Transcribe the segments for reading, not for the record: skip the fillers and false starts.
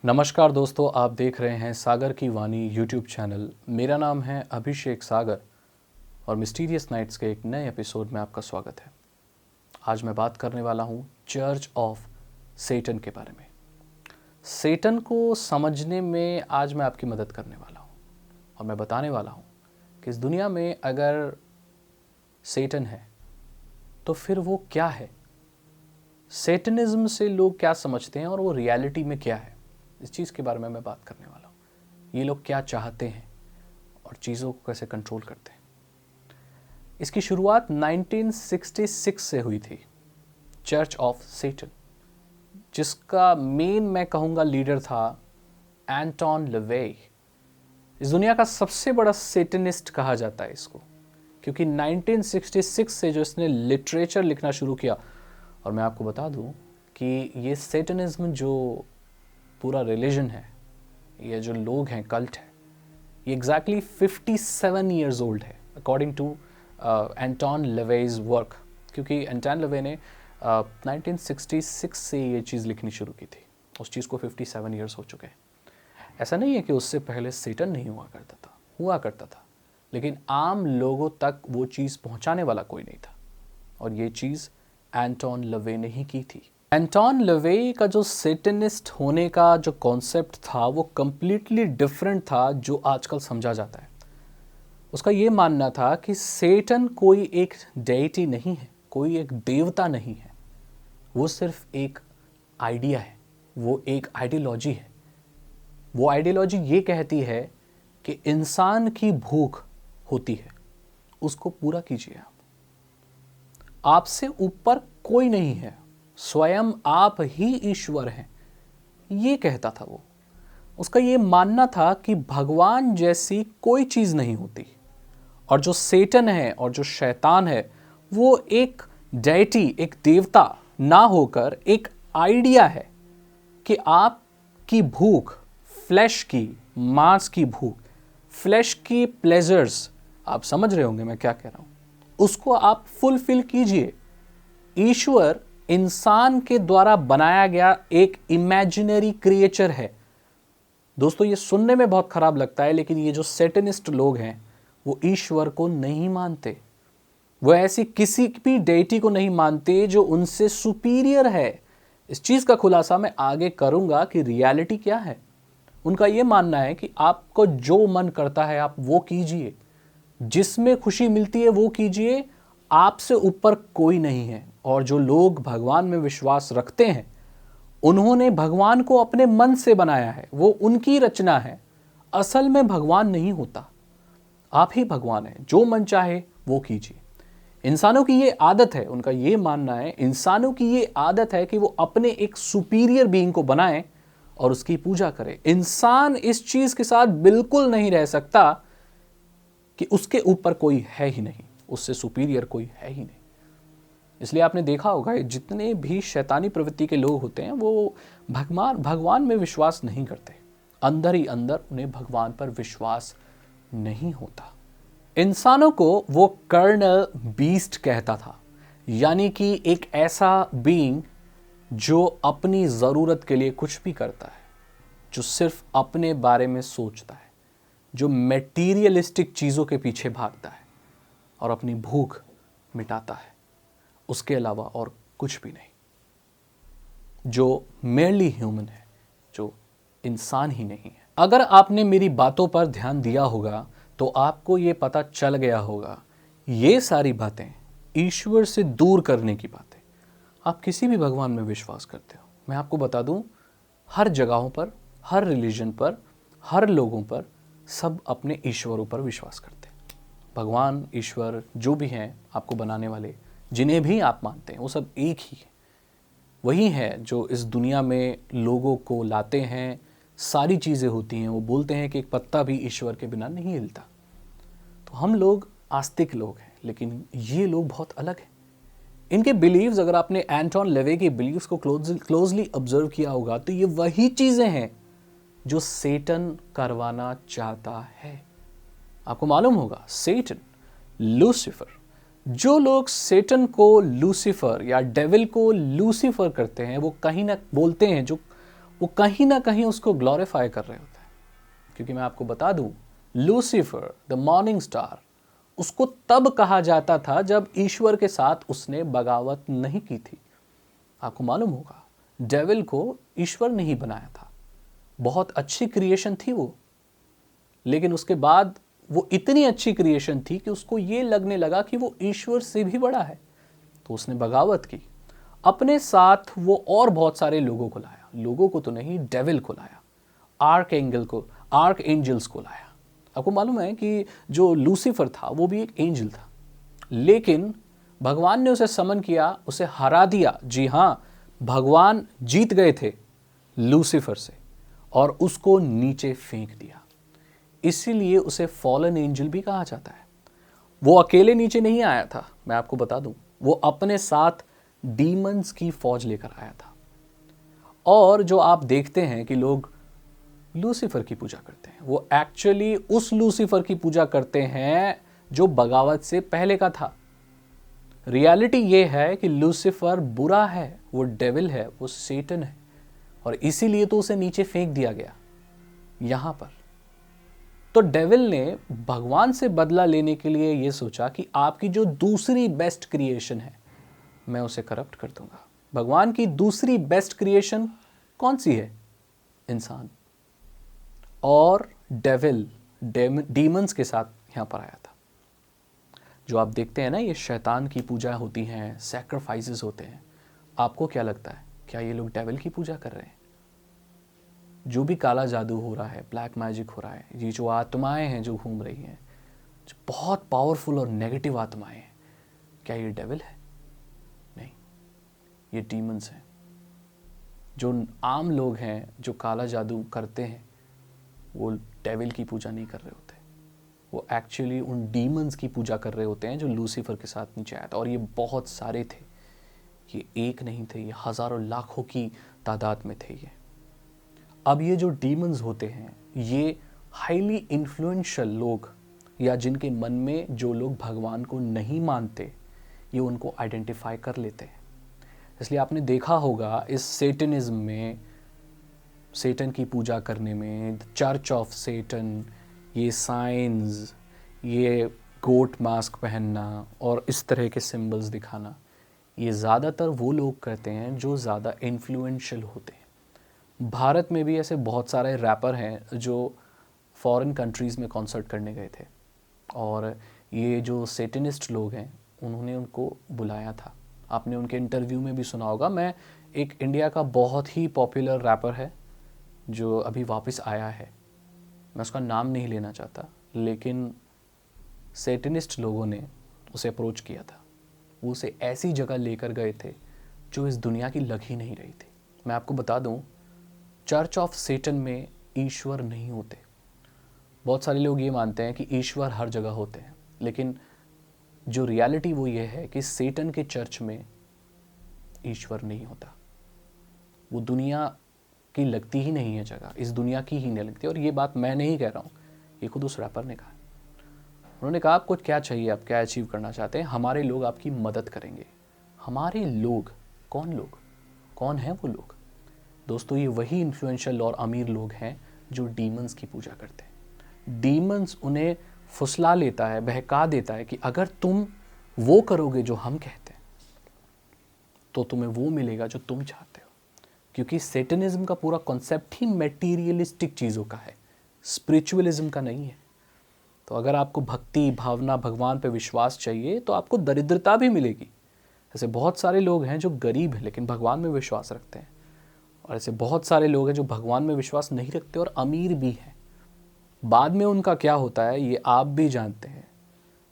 नमस्कार दोस्तों, आप देख रहे हैं सागर की वाणी यूट्यूब चैनल। मेरा नाम है अभिषेक सागर और मिस्टीरियस नाइट्स के एक नए एपिसोड में आपका स्वागत है। आज मैं बात करने वाला हूँ चर्च ऑफ सेटन के बारे में। सेटन को समझने में आज मैं आपकी मदद करने वाला हूँ और मैं बताने वाला हूँ कि इस दुनिया में अगर सेटन है तो फिर वो क्या है, सेटनिज्म से लोग क्या समझते हैं और वो रियलिटी में क्या है। इस चीज़ के बारे में मैं बात करने वाला हूँ। ये लोग क्या चाहते हैं और चीज़ों को कैसे कंट्रोल करते हैं। इसकी शुरुआत 1966 से हुई थी, चर्च ऑफ सेटन, जिसका मेन मैं कहूँगा लीडर था एंटोन लेवे। इस दुनिया का सबसे बड़ा सेटनिस्ट कहा जाता है इसको, क्योंकि 1966 से जो इसने लिटरेचर लिखना शुरू किया। और मैं आपको बता दूं कि ये सेटनिज्म जो पूरा रिलीजन है, ये जो लोग हैं, कल्ट है, ये एग्जैक्टली 57 ईयर्स ओल्ड है according to Anton lavage work. क्योंकि एंटोन लेवे ने 1966 से ये चीज़ लिखनी शुरू की थी, उस चीज़ को 57 ईयर्स हो चुके हैं। ऐसा नहीं है कि उससे पहले सेटन नहीं हुआ करता था, लेकिन आम लोगों तक वो चीज़ पहुंचाने वाला कोई नहीं था, और ये चीज़ एंटोन लेवे ने ही की थी। एंटोन लेवे का जो सेटनिस्ट होने का जो कॉन्सेप्ट था वो कम्प्लीटली डिफरेंट था जो आजकल समझा जाता है। उसका ये मानना था कि सेटन कोई एक डेइटी नहीं है, कोई एक देवता नहीं है, वो सिर्फ एक आइडिया है, वो एक आइडियोलॉजी है। वो आइडियोलॉजी ये कहती है कि इंसान की भूख होती है, उसको पूरा कीजिए आप। आपसे ऊपर कोई नहीं है, स्वयं आप ही ईश्वर हैं, ये कहता था वो। उसका ये मानना था कि भगवान जैसी कोई चीज़ नहीं होती, और जो सेटन है और जो शैतान है वो एक डेटी, एक देवता ना होकर एक आइडिया है कि आपकी भूख, फ्लैश की, मांस की भूख, फ्लैश की प्लेजर्स, आप समझ रहे होंगे मैं क्या कह रहा हूँ, उसको आप फुलफिल कीजिए। ईश्वर इंसान के द्वारा बनाया गया एक इमेजिनरी क्रिएचर है। दोस्तों, ये सुनने में बहुत खराब लगता है, लेकिन ये जो सेटनिस्ट लोग हैं वो ईश्वर को नहीं मानते, वो ऐसी किसी भी डेटी को नहीं मानते जो उनसे सुपीरियर है। इस चीज़ का खुलासा मैं आगे करूंगा कि रियलिटी क्या है। उनका ये मानना है कि आपको जो मन करता है आप वो कीजिए, जिसमें खुशी मिलती है वो कीजिए, आपसे ऊपर कोई नहीं है। और जो लोग भगवान में विश्वास रखते हैं, उन्होंने भगवान को अपने मन से बनाया है, वो उनकी रचना है। असल में भगवान नहीं होता, आप ही भगवान हैं। जो मन चाहे वो कीजिए। इंसानों की ये आदत है, उनका ये मानना है, इंसानों की ये आदत है कि वो अपने एक सुपीरियर बीइंग को बनाएं और उसकी पूजा करें। इंसान इस चीज के साथ बिल्कुल नहीं रह सकता कि उसके ऊपर कोई है ही नहीं, उससे सुपीरियर कोई है ही नहीं। इसलिए आपने देखा होगा जितने भी शैतानी प्रवृत्ति के लोग होते हैं वो भगवान में विश्वास नहीं करते, अंदर ही अंदर उन्हें भगवान पर विश्वास नहीं होता। इंसानों को वो कर्नल बीस्ट कहता था, यानी कि एक ऐसा बीइंग जो अपनी ज़रूरत के लिए कुछ भी करता है, जो सिर्फ अपने बारे में सोचता है, जो मेटीरियलिस्टिक चीज़ों के पीछे भागता है और अपनी भूख मिटाता है, उसके अलावा और कुछ भी नहीं, जो मेरली ह्यूमन है, जो इंसान ही नहीं है। अगर आपने मेरी बातों पर ध्यान दिया होगा तो आपको ये पता चल गया होगा, ये सारी बातें ईश्वर से दूर करने की बातें। आप किसी भी भगवान में विश्वास करते हो, मैं आपको बता दूं, हर जगहों पर, हर रिलीजन पर, हर लोगों पर, सब अपने ईश्वरों पर विश्वास करते हैं। भगवान, ईश्वर जो भी हैं आपको बनाने वाले, जिन्हें भी आप मानते हैं, वो सब एक ही है। वही है जो इस दुनिया में लोगों को लाते हैं, सारी चीज़ें होती हैं। वो बोलते हैं कि एक पत्ता भी ईश्वर के बिना नहीं हिलता। तो हम लोग आस्तिक लोग हैं, लेकिन ये लोग बहुत अलग हैं। इनके बिलीव्स, अगर आपने एंटोन लेवे के बिलीव्स को क्लोजली ऑब्जर्व किया होगा तो ये वही चीज़ें हैं जो सेटन करवाना चाहता है। आपको मालूम होगा, सेटन, लूसीफर, जो लोग सेटन को लूसीफर या डेविल को लूसीफर करते हैं, वो कहीं ना बोलते हैं, जो वो कहीं ना कहीं उसको ग्लोरीफाई कर रहे होते हैं। क्योंकि मैं आपको बता दूं, लूसीफर द मॉर्निंग स्टार, उसको तब कहा जाता था जब ईश्वर के साथ उसने बगावत नहीं की थी। आपको मालूम होगा, डेविल को ईश्वर ने ही बनाया था, बहुत अच्छी क्रिएशन थी वो, लेकिन उसके बाद वो इतनी अच्छी क्रिएशन थी कि उसको ये लगने लगा कि वो ईश्वर से भी बड़ा है, तो उसने बगावत की। अपने साथ वो और बहुत सारे लोगों को लाया, लोगों को तो नहीं, डेविल को लाया, आर्क एंजल्स को लाया। आपको मालूम है कि जो लूसीफर था वो भी एक एंजल था, लेकिन भगवान ने उसे समन किया, उसे हरा दिया। जी हाँ, भगवान जीत गए थे लूसीफर से और उसको नीचे फेंक दिया। इसीलिए उसे फॉलन एंजल भी कहा जाता है। वो अकेले नीचे नहीं आया था, मैं आपको बता दूं, वो अपने साथ डीमंस की फौज लेकर आया था। और जो आप देखते हैं कि लोग लूसीफर की पूजा करते हैं, वो एक्चुअली उस लूसीफर की पूजा करते हैं जो बगावत से पहले का था। रियलिटी ये है कि लूसीफर बुरा है, वो डेविल है, वो सेटन है, और इसीलिए तो उसे नीचे फेंक दिया गया। यहां पर तो डेविल ने भगवान से बदला लेने के लिए यह सोचा कि आपकी जो दूसरी बेस्ट क्रिएशन है, मैं उसे करप्ट कर दूंगा। भगवान की दूसरी बेस्ट क्रिएशन कौन सी है? इंसान। और डेविल डीमंस के साथ यहां पर आया था। जो आप देखते हैं ना, ये शैतान की पूजा होती हैं, सैक्रिफाइसेस होते हैं। आपको क्या लगता है, क्या ये लोग डेविल की पूजा कर रहे हैं? जो भी काला जादू हो रहा है, ब्लैक मैजिक हो रहा है, ये जो आत्माएं हैं जो घूम रही हैं, जो बहुत पावरफुल और नेगेटिव आत्माएं हैं, क्या ये डेविल है? नहीं, ये डीमंस हैं। जो आम लोग हैं जो काला जादू करते हैं, वो डेविल की पूजा नहीं कर रहे होते, वो एक्चुअली उन डीमंस की पूजा कर रहे होते हैं जो लूसीफर के साथ नीचे आया था। और ये बहुत सारे थे, ये एक नहीं थे, ये हजारों लाखों की तादाद में थे ये। अब ये जो डीमंस होते हैं, ये हाईली इन्फ्लुएंशियल लोग, या जिनके मन में जो लोग भगवान को नहीं मानते, ये उनको आइडेंटिफाई कर लेते हैं। इसलिए आपने देखा होगा इस सेटनिज्म में, सेटन की पूजा करने में, चर्च ऑफ सेटन, ये साइंस, ये गोट मास्क पहनना और इस तरह के सिंबल्स दिखाना, ये ज़्यादातर वो लोग करते हैं जो ज़्यादा इन्फ्लुएंशियल होते हैं। भारत में भी ऐसे बहुत सारे रैपर हैं जो फॉरेन कंट्रीज़ में कॉन्सर्ट करने गए थे, और ये जो सेटनिस्ट लोग हैं उन्होंने उनको बुलाया था। आपने उनके इंटरव्यू में भी सुना होगा। मैं एक इंडिया का बहुत ही पॉपुलर रैपर है जो अभी वापस आया है, मैं उसका नाम नहीं लेना चाहता, लेकिन सेटनिस्ट लोगों ने उसे अप्रोच किया था। वो उसे ऐसी जगह लेकर गए थे जो इस दुनिया की लग ही नहीं रही थी। मैं आपको बता दूं, चर्च ऑफ सेटन में ईश्वर नहीं होते। बहुत सारे लोग ये मानते हैं कि ईश्वर हर जगह होते हैं, लेकिन जो रियलिटी वो ये है कि सेटन के चर्च में ईश्वर नहीं होता। वो दुनिया की लगती ही नहीं है जगह, इस दुनिया की ही नहीं लगती। और ये बात मैं नहीं कह रहा हूँ, ये खुद उस रैपर ने कहा। उन्होंने कहा, आपको क्या चाहिए, आप क्या अचीव करना चाहते हैं, हमारे लोग आपकी मदद करेंगे। हमारे लोग? कौन लोग? कौन है वो लोग? दोस्तों, ये वही इन्फ्लुएंशियल और अमीर लोग हैं जो डीमंस की पूजा करते हैं। डीमंस उन्हें फुसला लेता है, बहका देता है कि अगर तुम वो करोगे जो हम कहते हैं तो तुम्हें वो मिलेगा जो तुम चाहते हो। क्योंकि सेटनिज्म का पूरा कॉन्सेप्ट ही मेटीरियलिस्टिक चीज़ों का है, स्पिरिचुअलिज्म का नहीं है। तो अगर आपको भक्ति भावना, भगवान पे विश्वास चाहिए, तो आपको दरिद्रता भी मिलेगी। ऐसे बहुत सारे लोग हैं जो गरीब हैं लेकिन भगवान में विश्वास रखते हैं, और ऐसे बहुत सारे लोग हैं जो भगवान में विश्वास नहीं रखते और अमीर भी हैं। बाद में उनका क्या होता है ये आप भी जानते हैं।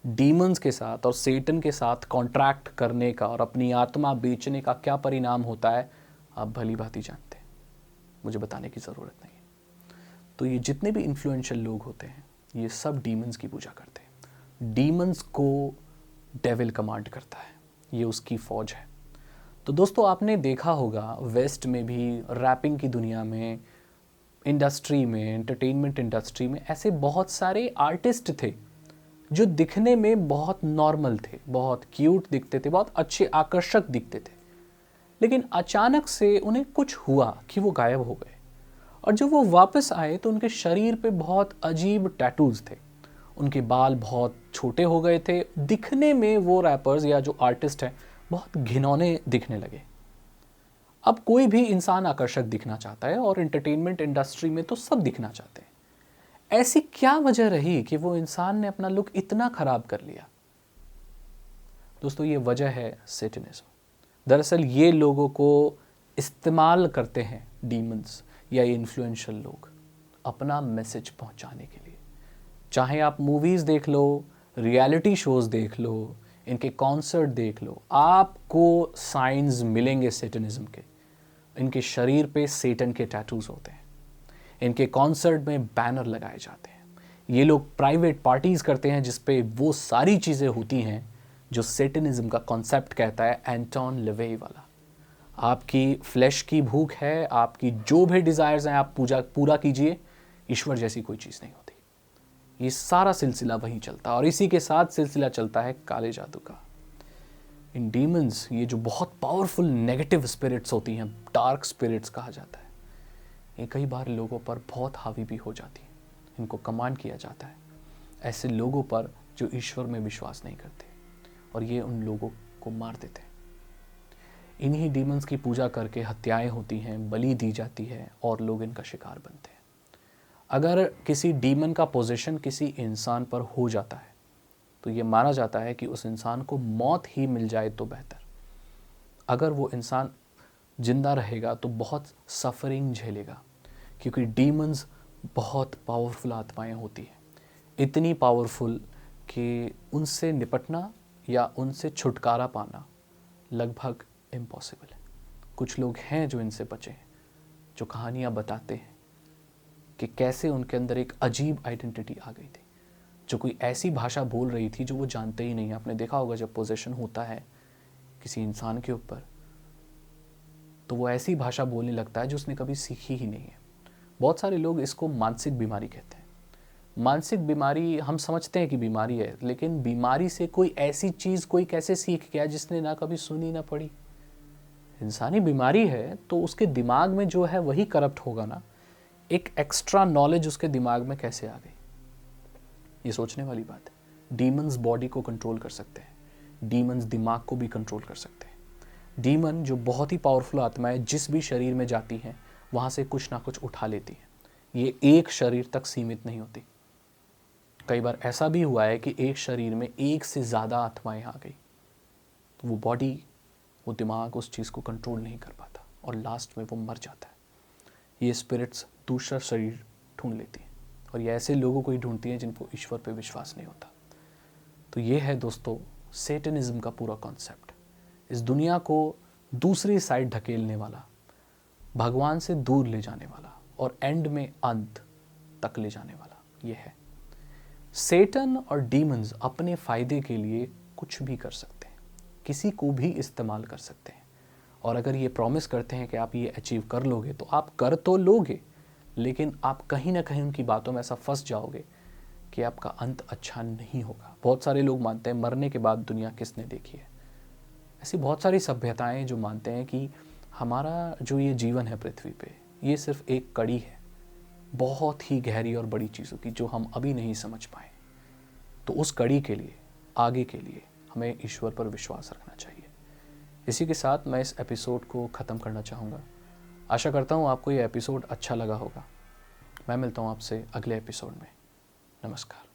डीमंस के साथ और सेटन के साथ कॉन्ट्रैक्ट करने का और अपनी आत्मा बेचने का क्या परिणाम होता है आप भली भांति जानते हैं, मुझे बताने की ज़रूरत नहीं है। तो ये जितने भी इन्फ्लुएंशियल लोग होते हैं, ये सब डीमंस की पूजा करते हैं। डीमंस को डेविल कमांड करता है, ये उसकी फौज है। तो दोस्तों, आपने देखा होगा वेस्ट में भी, रैपिंग की दुनिया में, इंडस्ट्री में, एंटरटेनमेंट इंडस्ट्री में ऐसे बहुत सारे आर्टिस्ट थे जो दिखने में बहुत नॉर्मल थे, बहुत क्यूट दिखते थे, बहुत अच्छे आकर्षक दिखते थे, लेकिन अचानक से उन्हें कुछ हुआ कि वो गायब हो गए। और जब वो वापस आए तो उनके शरीर पे बहुत अजीब टैटूज थे, उनके बाल बहुत छोटे हो गए थे, दिखने में वो रैपर्स या जो आर्टिस्ट हैं बहुत घिनौने दिखने लगे। अब कोई भी इंसान आकर्षक दिखना चाहता है और एंटरटेनमेंट इंडस्ट्री में तो सब दिखना चाहते हैं। ऐसी क्या वजह रही कि वो इंसान ने अपना लुक इतना खराब कर लिया? दोस्तों, ये वजह है सेटनिज्म। दरअसल ये लोगों को इस्तेमाल करते हैं डीमंस या ये इन्फ्लुएंशियल लोग अपना मैसेज पहुंचाने के लिए। चाहे आप मूवीज़ देख लो, रियलिटी शोज़ देख लो, इनके कॉन्सर्ट देख लो, आपको साइंस मिलेंगे सेटनिज्म के। इनके शरीर पे सेटन के टैटूज होते हैं, इनके कॉन्सर्ट में बैनर लगाए जाते हैं, ये लोग प्राइवेट पार्टीज़ करते हैं जिस पे वो सारी चीज़ें होती हैं जो सेटनिज्म का कॉन्सेप्ट कहता है, एंटोन लेवेई वाला। आपकी फ्लैश की भूख है, आपकी जो भी डिज़ायर्स हैं आप पूरा कीजिए, ईश्वर जैसी कोई चीज़ नहीं होती। ये सारा सिलसिला वहीं चलता है और इसी के साथ सिलसिला चलता है काले जादू का। इन डीमंस, ये जो बहुत पावरफुल नेगेटिव स्पिरिट्स होती हैं, डार्क स्पिरिट्स कहा जाता है, ये कई बार लोगों पर बहुत हावी भी हो जाती हैं। इनको कमांड किया जाता है ऐसे लोगों पर जो ईश्वर में विश्वास नहीं करते, और ये उन लोगों को मार देते हैं। इन्हीं डीमंस की पूजा करके हत्याएं होती हैं, बलि दी जाती है और लोग इनका शिकार बनते हैं। अगर किसी डीमन का पोजीशन किसी इंसान पर हो जाता है तो ये माना जाता है कि उस इंसान को मौत ही मिल जाए तो बेहतर। अगर वो इंसान जिंदा रहेगा तो बहुत सफरिंग झेलेगा, क्योंकि डीमंस बहुत पावरफुल आत्माएं होती हैं, इतनी पावरफुल कि उनसे निपटना या उनसे छुटकारा पाना लगभग इम्पॉसिबल है। कुछ लोग हैं जो इनसे बचे हैं, जो कहानियाँ बताते हैं कि कैसे उनके अंदर एक अजीब आइडेंटिटी आ गई थी, जो कोई ऐसी भाषा बोल रही थी जो वो जानते ही नहीं। आपने देखा होगा जब पोजेशन होता है किसी इंसान के ऊपर तो वो ऐसी भाषा बोलने लगता है जो उसने कभी सीखी ही नहीं है। बहुत सारे लोग इसको मानसिक बीमारी कहते हैं। मानसिक बीमारी हम समझते हैं कि बीमारी है, लेकिन बीमारी से कोई ऐसी चीज़ कोई कैसे सीख गया जिसने ना कभी सुनी ना पढ़ी। इंसानी बीमारी है तो उसके दिमाग में जो है वही करप्ट होगा ना। एक एक्स्ट्रा नॉलेज उसके दिमाग में कैसे आ गई, ये सोचने वाली बात है। डीमंस बॉडी को कंट्रोल कर सकते हैं, डीमंस दिमाग को भी कंट्रोल कर सकते हैं। डीमन जो बहुत ही पावरफुल आत्मा है, जिस भी शरीर में जाती हैं वहाँ से कुछ ना कुछ उठा लेती हैं। ये एक शरीर तक सीमित नहीं होती। कई बार ऐसा भी हुआ है कि एक शरीर में एक से ज़्यादा आत्माएं आ गई, तो वो बॉडी, वो दिमाग उस चीज़ को कंट्रोल नहीं कर पाता और लास्ट में वो मर जाता है। ये स्पिरिट्स दूसरा शरीर ढूंढ लेती हैं और ये ऐसे लोगों को ही ढूंढती हैं जिनको ईश्वर पे विश्वास नहीं होता। तो ये है दोस्तों सेटनिज्म का पूरा कॉन्सेप्ट। इस दुनिया को दूसरी साइड ढकेलने वाला, भगवान से दूर ले जाने वाला और एंड में अंत तक ले जाने वाला ये है। सेटन और डीमंस अपने फ़ायदे के लिए कुछ भी कर सकते हैं, किसी को भी इस्तेमाल कर सकते हैं। और अगर ये प्रॉमिस करते हैं कि आप ये अचीव कर लोगे तो आप कर तो लोगे, लेकिन आप कहीं ना कहीं उनकी बातों में ऐसा फंस जाओगे कि आपका अंत अच्छा नहीं होगा। बहुत सारे लोग मानते हैं मरने के बाद दुनिया किसने देखी है। ऐसी बहुत सारी सभ्यताएं जो मानते हैं कि हमारा जो ये जीवन है पृथ्वी पे, ये सिर्फ एक कड़ी है बहुत ही गहरी और बड़ी चीज़ों की जो हम अभी नहीं समझ पाए। तो उस कड़ी के लिए, आगे के लिए हमें ईश्वर पर विश्वास रखना चाहिए। इसी के साथ मैं इस एपिसोड को ख़त्म करना चाहूँगा। आशा करता हूँ आपको ये एपिसोड अच्छा लगा होगा। मैं मिलता हूँ आपसे अगले एपिसोड में। नमस्कार।